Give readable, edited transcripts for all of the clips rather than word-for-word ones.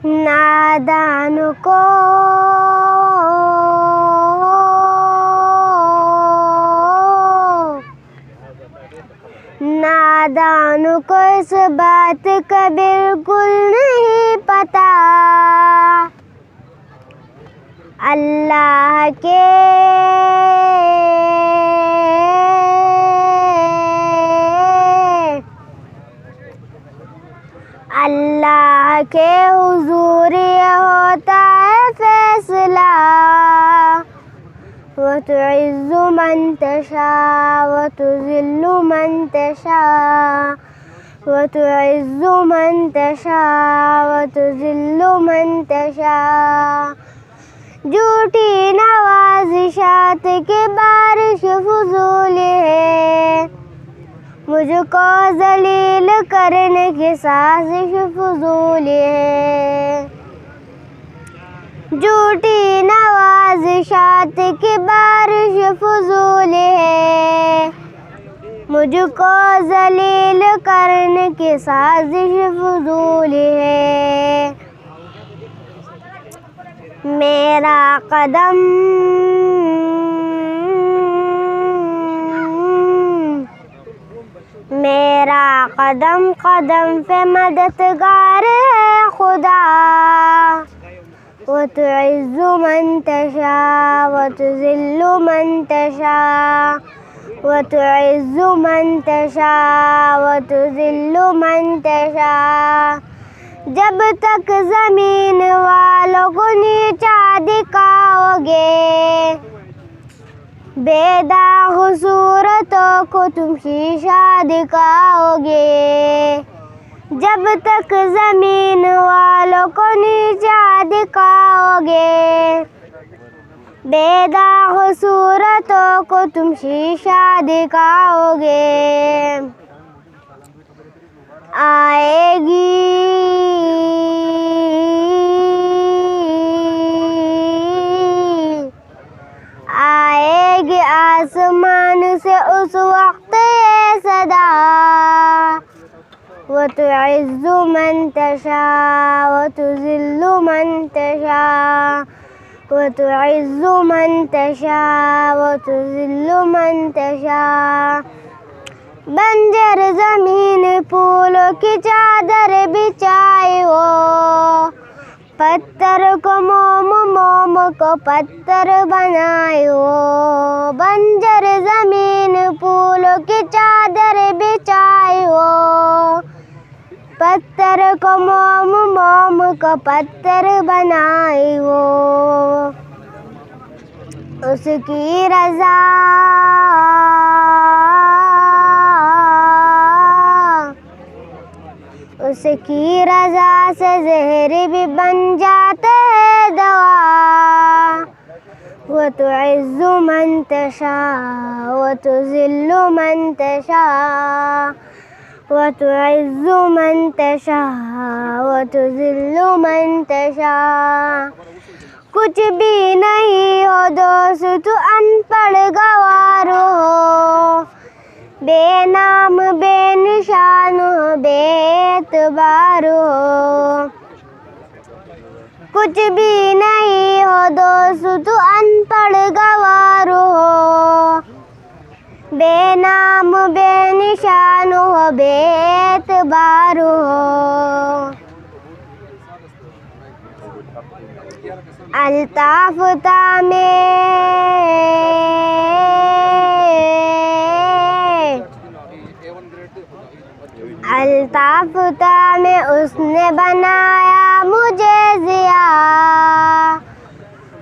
نادان کو اس بات کا بالکل نہیں پتا، اللہ کے حضور یہ ہوتا ہے فیصلہ، وتعز من تشاء وتذل من تشاء، وتعز من تشاء وتذل من تشاء۔ جھوٹی نوازشات کی بارش فضول ہے، مجھ کو ذلیل کرنے کی سازش فضول ہے۔ جھوٹی نوازشات کی بارش فضول ہے، مجھ کو ذلیل کرنے کی سازش فضول ہے۔ میرا قدم قدم پہ مددگار ہے خدا، وتعز من تشاء وتذل من تشاء، وتعز من تشاء وتذل من تشاء۔ جب تک زمین والوں کو نیچا دکھاؤ گے، بے داغ صورتوں کو تم شیشہ دکھاؤ گے۔ جب تک زمین والوں کو نیچا دکھاؤ گے، بے داغ صورتوں کو تم شیشہ دکھاؤ گے۔ آئے گی آسمان سے اس وقت یہ صدا، وتعز من تشاء وتذل من تشاء، وتعز من تشاء وتذل من تشاء۔ بنجر زمین پھولوں کی چادر بچھائی ہو، پتھر کو موم کو پتھر بنائی ہو۔ بنجر زمین پھولوں کی چادر بچھائی ہو، پتھر کو موم کو پتھر بنائی ہو۔ اس کی رضا سے زہر بھی بن جاتا ہے دوا، وتعز من تشاء وتذل من تشاء، وتعز من تشاء وتذل من تشاء۔ کچھ بھی نہیں ہو دوست ان پڑھ گوار ہو، بے نام بے نشان ہو بے اعتبار ہو۔ کچھ بھی نہیں ہو دوست ان پڑھ گوار ہو، بے نام بے نشان ہو بے اعتبار ہو۔ الطاف میں اس نے بنایا مجھے ضیاء،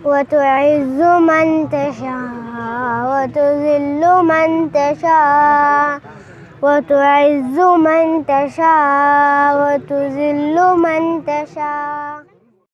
وتعز من تشاء وتذل من تشاء، وتعز من تشاء وتذل من تشاء۔